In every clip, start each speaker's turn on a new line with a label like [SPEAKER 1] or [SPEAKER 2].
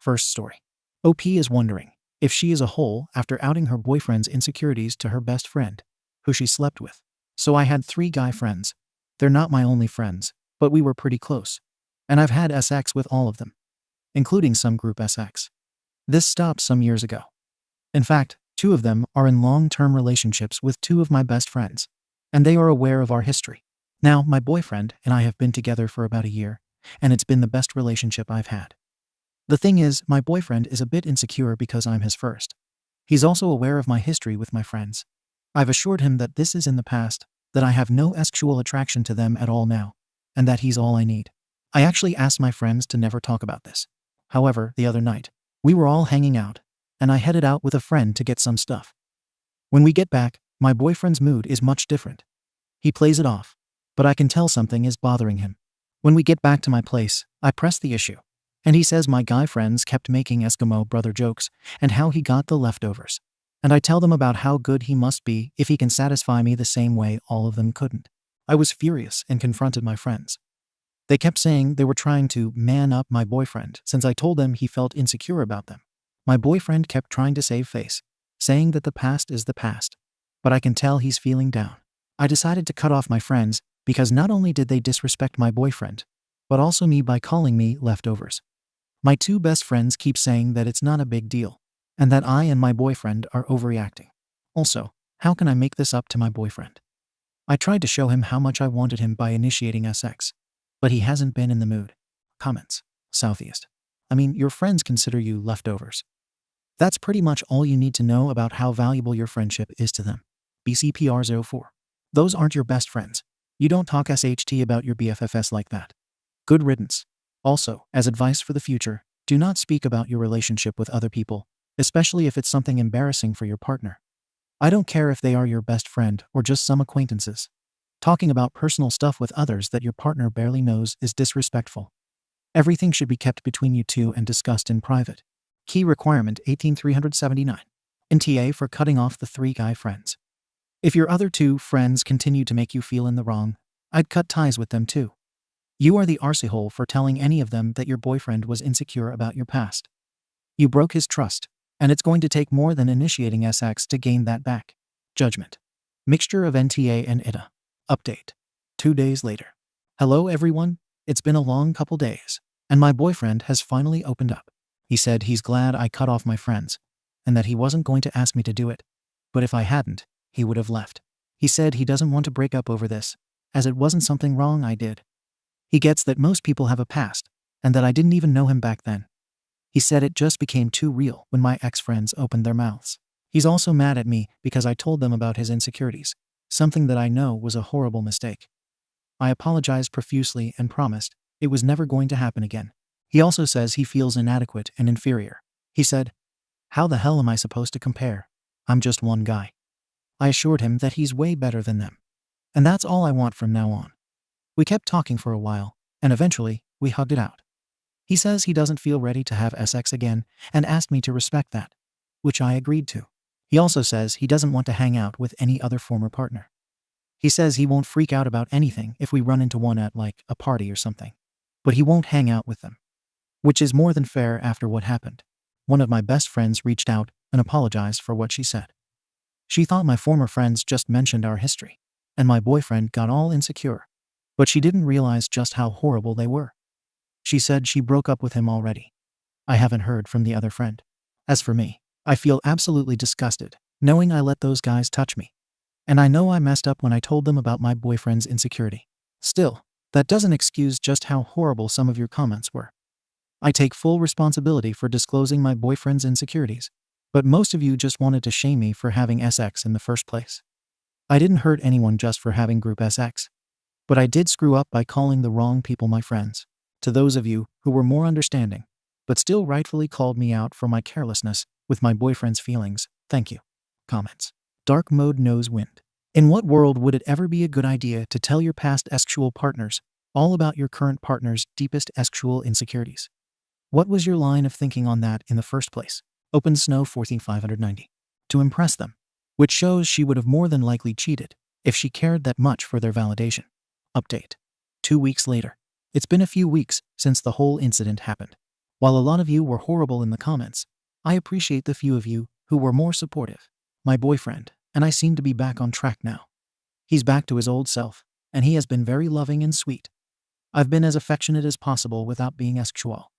[SPEAKER 1] First story. OP is wondering if she is a hole after outing her boyfriend's insecurities to her best friend, who she slept with. So I had 3 guy friends. They're not my only friends, but we were pretty close. And I've had sex with all of them, including some group sex. This stopped some years ago. In fact, 2 of them are in long-term relationships with 2 of my best friends, and they are aware of our history. Now, my boyfriend and I have been together for about a year, and it's been the best relationship I've had. The thing is, my boyfriend is a bit insecure because I'm his first. He's also aware of my history with my friends. I've assured him that this is in the past, that I have no sexual attraction to them at all now, and that he's all I need. I actually asked my friends to never talk about this. However, the other night, we were all hanging out, and I headed out with a friend to get some stuff. When we get back, my boyfriend's mood is much different. He plays it off, but I can tell something is bothering him. When we get back to my place, I press the issue, and he says my guy friends kept making Eskimo brother jokes and how he got the leftovers. And I tell them about how good he must be if he can satisfy me the same way all of them couldn't. I was furious and confronted my friends. They kept saying they were trying to man up my boyfriend since I told them he felt insecure about them. My boyfriend kept trying to save face, saying that the past is the past, but I can tell he's feeling down. I decided to cut off my friends because not only did they disrespect my boyfriend, but also me by calling me leftovers. My 2 best friends keep saying that it's not a big deal, and that I and my boyfriend are overreacting. Also, how can I make this up to my boyfriend? I tried to show him how much I wanted him by initiating sex, but he hasn't been in the mood. Comments. Southeast. I mean, your friends consider you leftovers. That's pretty much all you need to know about how valuable your friendship is to them. BCPR04. Those aren't your best friends. You don't talk SHT about your BFFs like that. Good riddance. Also, as advice for the future, do not speak about your relationship with other people, especially if it's something embarrassing for your partner. I don't care if they are your best friend or just some acquaintances. Talking about personal stuff with others that your partner barely knows is disrespectful. Everything should be kept between you 2 and discussed in private. Key requirement 18379. NTA for cutting off the 3 guy friends. If your other 2 friends continue to make you feel in the wrong, I'd cut ties with them too. You are the arsehole for telling any of them that your boyfriend was insecure about your past. You broke his trust, and it's going to take more than initiating sex to gain that back. Judgment. Mixture of NTA and AITA. Update. 2 days later. Hello everyone, it's been a long couple days, and my boyfriend has finally opened up. He said he's glad I cut off my friends, and that he wasn't going to ask me to do it, but if I hadn't, he would have left. He said he doesn't want to break up over this, as it wasn't something wrong I did. He gets that most people have a past, and that I didn't even know him back then. He said it just became too real when my ex-friends opened their mouths. He's also mad at me because I told them about his insecurities, something that I know was a horrible mistake. I apologized profusely and promised it was never going to happen again. He also says he feels inadequate and inferior. He said, "How the hell am I supposed to compare? I'm just one guy." I assured him that he's way better than them. And that's all I want from now on. We kept talking for a while, and eventually, we hugged it out. He says he doesn't feel ready to have sex again and asked me to respect that, which I agreed to. He also says he doesn't want to hang out with any other former partner. He says he won't freak out about anything if we run into one at like a party or something, but he won't hang out with them, which is more than fair after what happened. One of my best friends reached out and apologized for what she said. She thought my former friends just mentioned our history, and my boyfriend got all insecure, but she didn't realize just how horrible they were. She said she broke up with him already. I haven't heard from the other friend. As for me, I feel absolutely disgusted, knowing I let those guys touch me. And I know I messed up when I told them about my boyfriend's insecurity. Still, that doesn't excuse just how horrible some of your comments were. I take full responsibility for disclosing my boyfriend's insecurities, but most of you just wanted to shame me for having sex in the first place. I didn't hurt anyone just for having group sex, but I did screw up by calling the wrong people my friends. To those of you who were more understanding, but still rightfully called me out for my carelessness with my boyfriend's feelings, thank you. Comments. Dark mode knows wind. In what world would it ever be a good idea to tell your past sexual partners all about your current partner's deepest sexual insecurities? What was your line of thinking on that in the first place? Open Snow 14590. To impress them, which shows she would have more than likely cheated if she cared that much for their validation. Update. 2 weeks later. It's been a few weeks since the whole incident happened. While a lot of you were horrible in the comments, I appreciate the few of you who were more supportive. My boyfriend and I seem to be back on track now. He's back to his old self, and he has been very loving and sweet. I've been as affectionate as possible without being sexual.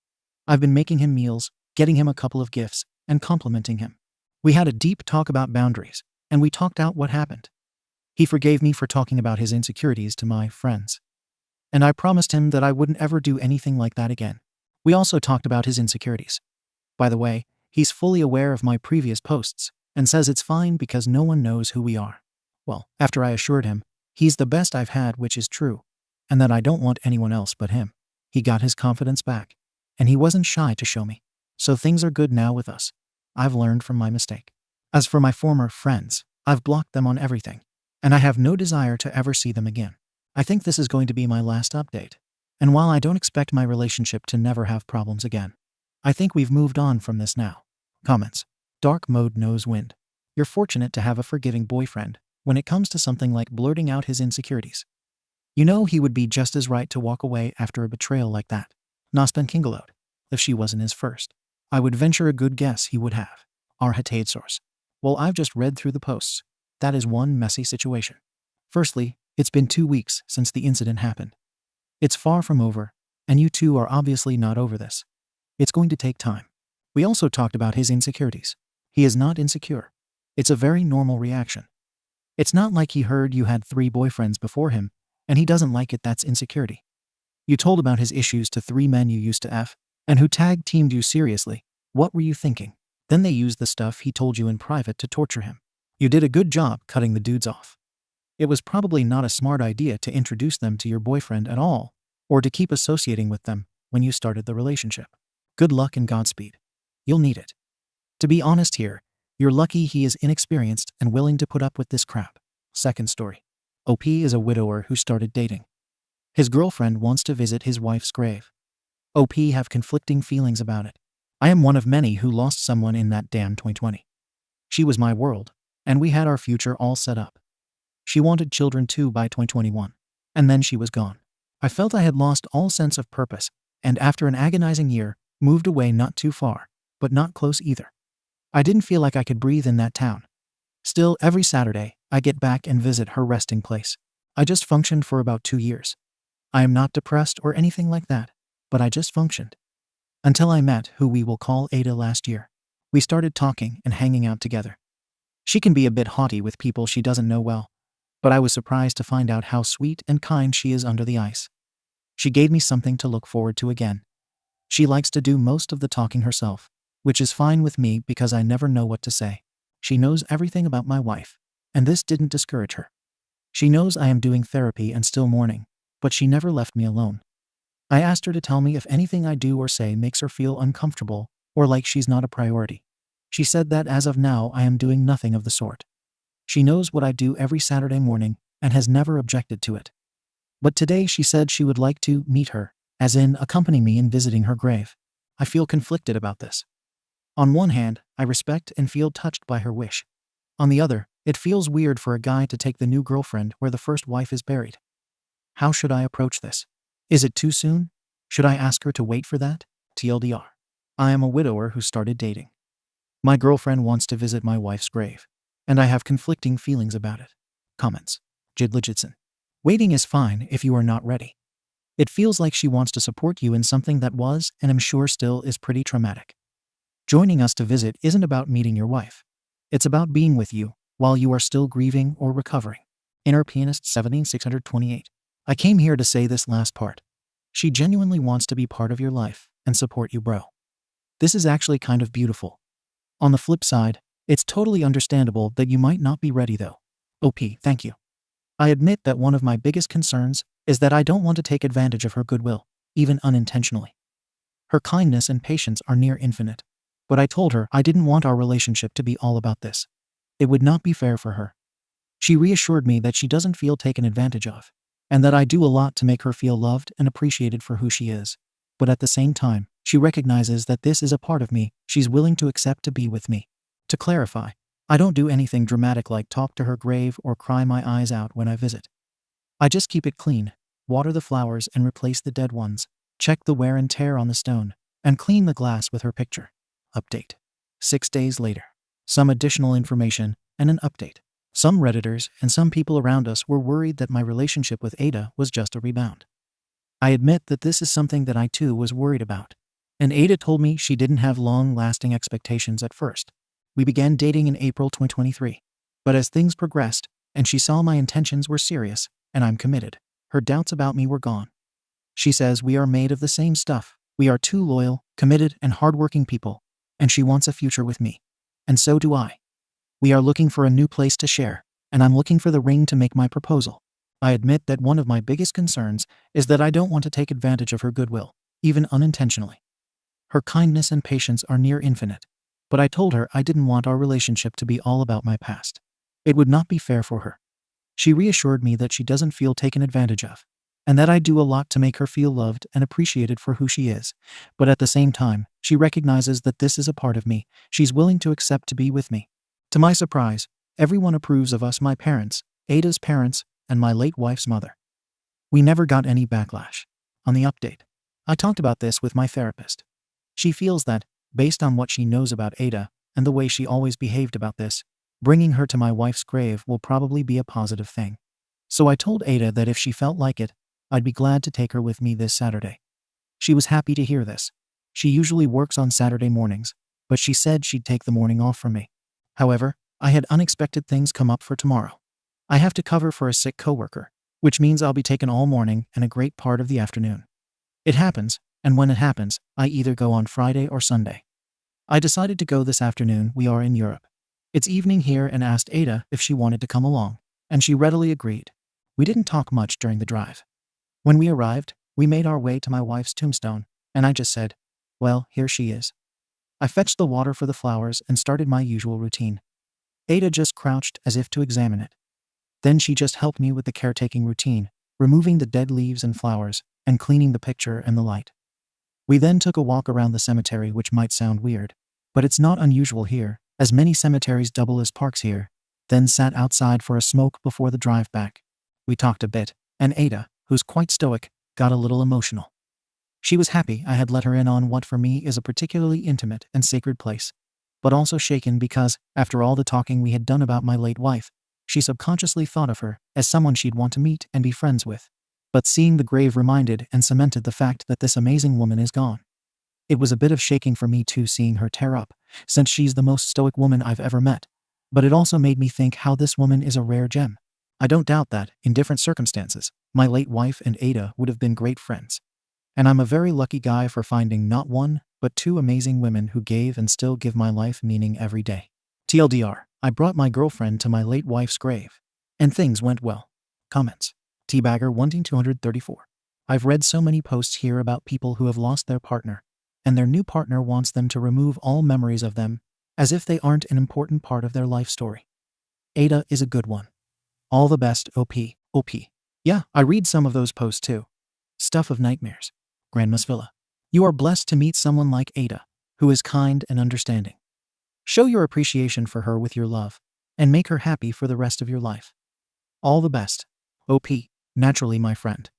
[SPEAKER 1] I've been making him meals, getting him a couple of gifts, and complimenting him. We had a deep talk about boundaries, and we talked out what happened. He forgave me for talking about his insecurities to my friends. And I promised him that I wouldn't ever do anything like that again. We also talked about his insecurities. By the way, he's fully aware of my previous posts and says it's fine because no one knows who we are. Well, after I assured him he's the best I've had, which is true, and that I don't want anyone else but him, he got his confidence back, and he wasn't shy to show me. So things are good now with us. I've learned from my mistake. As for my former friends, I've blocked them on everything, and I have no desire to ever see them again. I think this is going to be my last update. And while I don't expect my relationship to never have problems again, I think we've moved on from this now. Comments. Dark mode knows wind. You're fortunate to have a forgiving boyfriend when it comes to something like blurting out his insecurities. You know he would be just as right to walk away after a betrayal like that. Naspen Kingalode. If she wasn't his first, I would venture a good guess he would have. AITA source. Well, I've just read through the posts. That is one messy situation. Firstly, it's been 2 weeks since the incident happened. It's far from over, and you two are obviously not over this. It's going to take time. We also talked about his insecurities. He is not insecure. It's a very normal reaction. It's not like he heard you had 3 boyfriends before him, and he doesn't like it. That's insecurity. You told about his issues to 3 men you used to F, and who tag-teamed you seriously. What were you thinking? Then they used the stuff he told you in private to torture him. You did a good job cutting the dudes off. It was probably not a smart idea to introduce them to your boyfriend at all, or to keep associating with them when you started the relationship. Good luck and Godspeed. You'll need it. To be honest here, you're lucky he is inexperienced and willing to put up with this crap. Second story. OP is a widower who started dating. His girlfriend wants to visit his wife's grave. OP have conflicting feelings about it. I am one of many who lost someone in that damn 2020. She was my world, and we had our future all set up. She wanted children too by 2021, and then she was gone. I felt I had lost all sense of purpose, and after an agonizing year, moved away not too far, but not close either. I didn't feel like I could breathe in that town. Still, every Saturday, I get back and visit her resting place. I just functioned for about 2 years. I am not depressed or anything like that, but I just functioned. Until I met who we will call Ada last year. We started talking and hanging out together. She can be a bit haughty with people she doesn't know well, but I was surprised to find out how sweet and kind she is under the ice. She gave me something to look forward to again. She likes to do most of the talking herself, which is fine with me because I never know what to say. She knows everything about my wife, and this didn't discourage her. She knows I am doing therapy and still mourning, but she never left me alone. I asked her to tell me if anything I do or say makes her feel uncomfortable or like she's not a priority. She said that as of now I am doing nothing of the sort. She knows what I do every Saturday morning and has never objected to it. But today she said she would like to meet her, as in accompany me in visiting her grave. I feel conflicted about this. On one hand, I respect and feel touched by her wish. On the other, it feels weird for a guy to take the new girlfriend where the first wife is buried. How should I approach this? Is it too soon? Should I ask her to wait for that? TLDR. I am a widower who started dating. My girlfriend wants to visit my wife's grave, and I have conflicting feelings about it. Comments. Jid Legitson. Waiting is fine if you are not ready. It feels like she wants to support you in something that was, and I'm sure still is, pretty traumatic. Joining us to visit isn't about meeting your wife. It's about being with you while you are still grieving or recovering. Inner Pianist 17628. I came here to say this last part. She genuinely wants to be part of your life and support you, bro. This is actually kind of beautiful. On the flip side, it's totally understandable that you might not be ready though. OP, thank you. I admit that one of my biggest concerns is that I don't want to take advantage of her goodwill, even unintentionally. Her kindness and patience are near infinite. But I told her I didn't want our relationship to be all about this. It would not be fair for her. She reassured me that she doesn't feel taken advantage of, and that I do a lot to make her feel loved and appreciated for who she is. But at the same time, she recognizes that this is a part of me she's willing to accept to be with me. To clarify, I don't do anything dramatic like talk to her grave or cry my eyes out when I visit. I just keep it clean, water the flowers and replace the dead ones, check the wear and tear on the stone, and clean the glass with her picture. Update. 6 days later. Some additional information and an update. Some Redditors and some people around us were worried that my relationship with AITA was just a rebound. I admit that this is something that I too was worried about. And AITA told me she didn't have long-lasting expectations at first. We began dating in April 2023. But as things progressed, and she saw my intentions were serious, and I'm committed, her doubts about me were gone. She says we are made of the same stuff. We are two loyal, committed, and hardworking people, and she wants a future with me. And so do I. We are looking for a new place to share, and I'm looking for the ring to make my proposal. I admit that one of my biggest concerns is that I don't want to take advantage of her goodwill, even unintentionally. Her kindness and patience are near infinite, but I told her I didn't want our relationship to be all about my past. It would not be fair for her. She reassured me that she doesn't feel taken advantage of, and that I do a lot to make her feel loved and appreciated for who she is, but at the same time, she recognizes that this is a part of me she's willing to accept to be with me. To my surprise, everyone approves of us, my parents, AITA's parents, and my late wife's mother. We never got any backlash. On the update, I talked about this with my therapist. She feels that, based on what she knows about AITA and the way she always behaved about this, bringing her to my wife's grave will probably be a positive thing. So I told AITA that if she felt like it, I'd be glad to take her with me this Saturday. She was happy to hear this. She usually works on Saturday mornings, but she said she'd take the morning off from me. However, I had unexpected things come up for tomorrow. I have to cover for a sick coworker, which means I'll be taken all morning and a great part of the afternoon. It happens, and when it happens, I either go on Friday or Sunday. I decided to go this afternoon. We are in Europe. It's evening here, and asked AITA if she wanted to come along, and she readily agreed. We didn't talk much during the drive. When we arrived, we made our way to my wife's tombstone, and I just said, well, here she is. I fetched the water for the flowers and started my usual routine. AITA just crouched as if to examine it. Then she just helped me with the caretaking routine, removing the dead leaves and flowers, and cleaning the picture and the light. We then took a walk around the cemetery, which might sound weird, but it's not unusual here, as many cemeteries double as parks here, then sat outside for a smoke before the drive back. We talked a bit, and AITA, who's quite stoic, got a little emotional. She was happy I had let her in on what for me is a particularly intimate and sacred place, but also shaken because, after all the talking we had done about my late wife, she subconsciously thought of her as someone she'd want to meet and be friends with. But seeing the grave reminded and cemented the fact that this amazing woman is gone. It was a bit of shaking for me too, seeing her tear up, since she's the most stoic woman I've ever met. But it also made me think how this woman is a rare gem. I don't doubt that, in different circumstances, my late wife and AITA would have been great friends. And I'm a very lucky guy for finding not one, but two amazing women who gave and still give my life meaning every day. TLDR, I brought my girlfriend to my late wife's grave. And things went well. Comments. Teabagger12234. I've read so many posts here about people who have lost their partner, and their new partner wants them to remove all memories of them, as if they aren't an important part of their life story. AITA is a good one. All the best, OP. Yeah, I read some of those posts too. Stuff of nightmares. Grandma's Villa. You are blessed to meet someone like AITA, who is kind and understanding. Show your appreciation for her with your love, and make her happy for the rest of your life. All the best. OP. Naturally, my friend.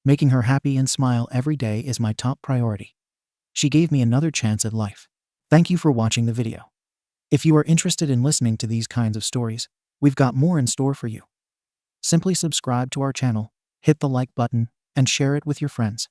[SPEAKER 1] Making her happy and smile every day is my top priority. She gave me another chance at life. Thank you for watching the video. If you are interested in listening to these kinds of stories, we've got more in store for you. Simply subscribe to our channel, hit the like button, and share it with your friends.